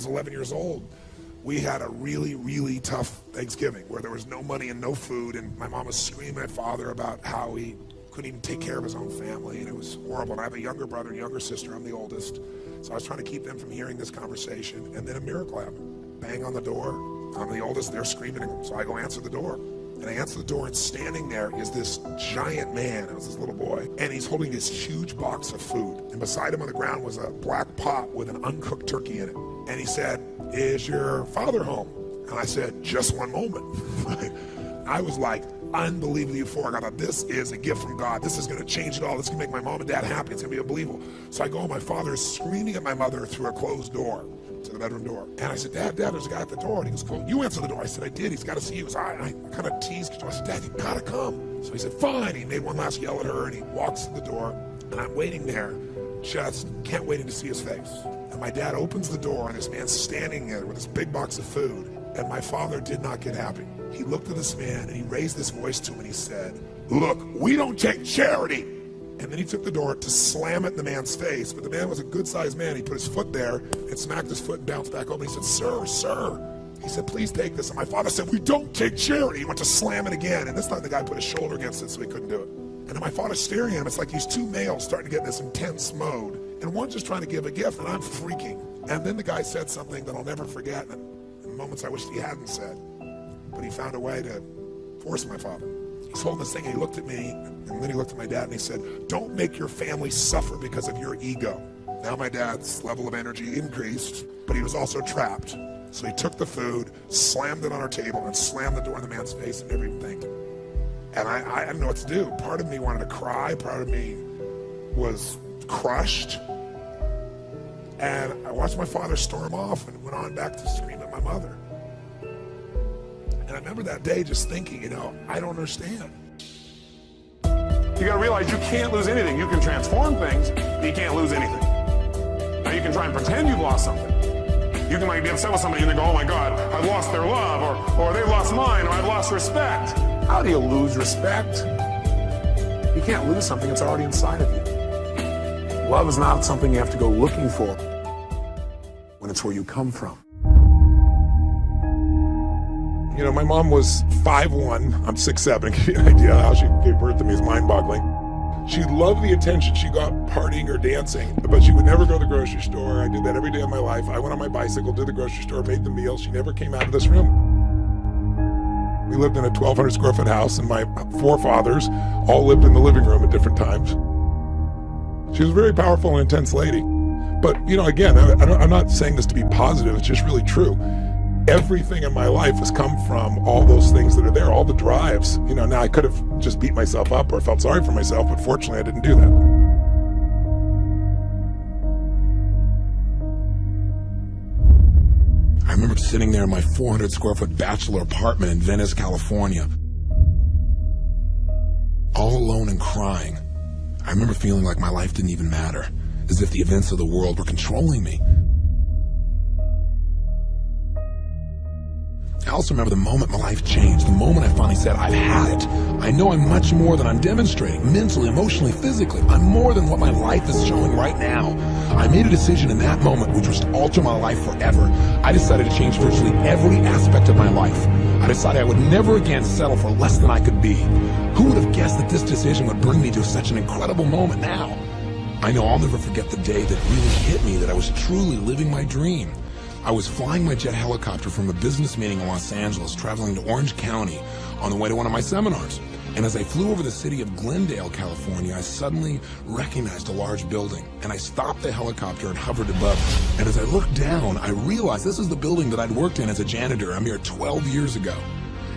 was 11 years old, we had a really, really tough Thanksgiving where there was no money and no food, and my mom was screaming at father about how he couldn't even take care of his own family, and it was horrible. And I have a younger brother and younger sister. I'm the oldest. So I was trying to keep them from hearing this conversation, and then a miracle happened. Bang on the door. I'm the oldest. They're screaming, so I go answer the door. And I answer the door, and standing there is this giant man. It was this little boy. And he's holding this huge box of food. And beside him on the ground was a black pot with an uncooked turkey in it. And he said, "Is your father home?" And I said, "Just one moment." I was like unbelievably euphoric. I thought, this is a gift from God. This is going to change it all. This is going to make my mom and dad happy. It's going to be unbelievable. So I go, my father is screaming at my mother through a closed door to the bedroom door. And I said, Dad, there's a guy at the door. And he goes, "Cool, you answer the door." I said, "I did. He's got to see you." So I kind of teased. I said, "Dad, you got to come." So he said, "Fine." He made one last yell at her, and he walks to the door. And I'm waiting there, just can't wait to see his face. And my dad opens the door, and this man's standing there with this big box of food. And my father did not get happy. He looked at this man, and he raised his voice to him, and he said, "Look, we don't take charity." And then he took the door to slam it in the man's face. But the man was a good-sized man. He put his foot there and smacked his foot and bounced back over. He said, Sir. He said, "Please take this." And my father said, "We don't take charity." He went to slam it again. And this time the guy put his shoulder against it so he couldn't do it. And then my father's staring at him. It's like these two males starting to get in this intense mode. And one's just trying to give a gift, and I'm freaking. And then the guy said something that I'll never forget. And in moments I wish he hadn't said. But he found a way to force my father. He's holding this thing, and he looked at me, and then he looked at my dad, and he said, "Don't make your family suffer because of your ego." Now my dad's level of energy increased, but he was also trapped. So he took the food, slammed it on our table, and slammed the door in the man's face and never even thanked him. And I didn't know what to do. Part of me wanted to cry. Part of me was crushed. And I watched my father storm off and went on back to scream at my mother. And I remember that day just thinking, I don't understand. You gotta realize you can't lose anything. You can transform things, but you can't lose anything. Now you can try and pretend you've lost something. You can be upset with somebody and they go, "Oh my God, I've lost their love," or "They've lost mine," or "I've lost respect." How do you lose respect? You can't lose something that's already inside of you. Love is not something you have to go looking for when it's where you come from. My mom was 5'1", I'm 6'7", give you an idea how she gave birth to me is mind-boggling. She loved the attention she got partying or dancing, but she would never go to the grocery store. I did that every day of my life. I went on my bicycle to the grocery store, made the meal. She never came out of this room. We lived in a 1,200 square foot house, and my forefathers all lived in the living room at different times. She was a very powerful and intense lady. But, again, I'm not saying this to be positive, it's just really true. Everything in my life has come from all those things that are there, all the drives. Now I could have just beat myself up or felt sorry for myself, but fortunately I didn't do that. I remember sitting there in my 400 square foot bachelor apartment in Venice, California, all alone and crying. I remember feeling like my life didn't even matter, as if the events of the world were controlling me. I also remember the moment my life changed, the moment I finally said, "I've had it. I know I'm much more than I'm demonstrating, mentally, emotionally, physically. I'm more than what my life is showing right now." I made a decision in that moment which was to alter my life forever. I decided to change virtually every aspect of my life. I decided I would never again settle for less than I could be. Who would have guessed that this decision would bring me to such an incredible moment now? I know I'll never forget the day that really hit me that I was truly living my dream. I was flying my jet helicopter from a business meeting in Los Angeles, traveling to Orange County on the way to one of my seminars. And as I flew over the city of Glendale, California, I suddenly recognized a large building. And I stopped the helicopter and hovered above it. And as I looked down, I realized this is the building that I'd worked in as a janitor a mere 12 years ago.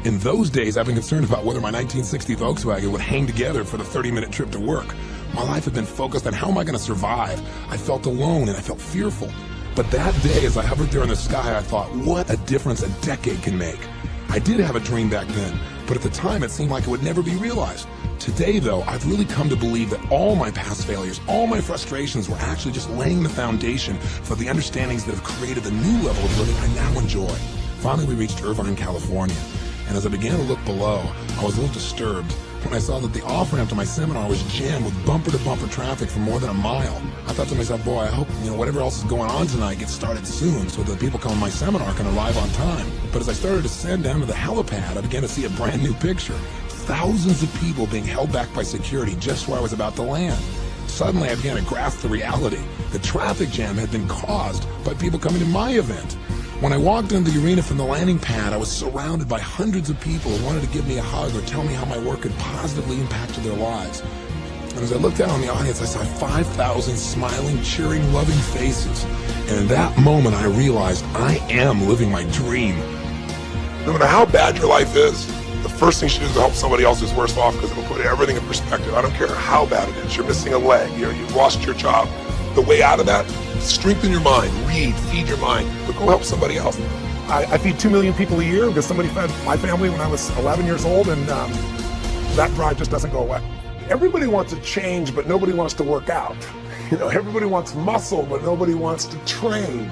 In those days, I've been concerned about whether my 1960 Volkswagen would hang together for the 30-minute trip to work. My life had been focused on how am I going to survive. I felt alone and I felt fearful. But that day, as I hovered there in the sky, I thought, what a difference a decade can make. I did have a dream back then, but at the time it seemed like it would never be realized. Today, though, I've really come to believe that all my past failures, all my frustrations were actually just laying the foundation for the understandings that have created the new level of living I now enjoy. Finally, we reached Irvine, California, and as I began to look below, I was a little disturbed. when I saw that the off-ramp to my seminar was jammed with bumper-to-bumper traffic for more than a mile. I thought to myself, boy, I hope, whatever else is going on tonight gets started soon so that the people coming to my seminar can arrive on time. But as I started to descend down to the helipad, I began to see a brand new picture. Thousands of people being held back by security just where I was about to land. Suddenly, I began to grasp the reality. The traffic jam had been caused by people coming to my event. When I walked into the arena from the landing pad, I was surrounded by hundreds of people who wanted to give me a hug or tell me how my work had positively impacted their lives. And as I looked out on the audience, I saw 5,000 smiling, cheering, loving faces. And in that moment, I realized I am living my dream. No matter how bad your life is, the first thing you should do is to help somebody else who's worse off, because it'll put everything in perspective. I don't care how bad it is. You're missing a leg. You've lost your job. The way out of that, strengthen your mind, read, feed your mind, but go help somebody else. I feed 2 million people a year because somebody fed my family when I was 11 years old, and that drive just doesn't go away. Everybody wants to change, but nobody wants to work out. Everybody wants muscle, but nobody wants to train.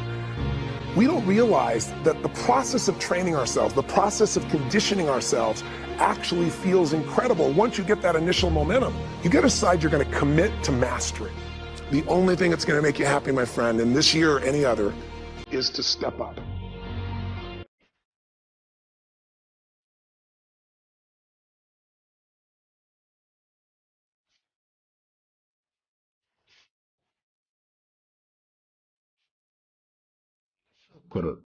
We don't realize that the process of training ourselves, the process of conditioning ourselves actually feels incredible. Once you get that initial momentum, you got to decide you're going to commit to mastery. The only thing that's going to make you happy, my friend, in this year or any other, is to step up. Put it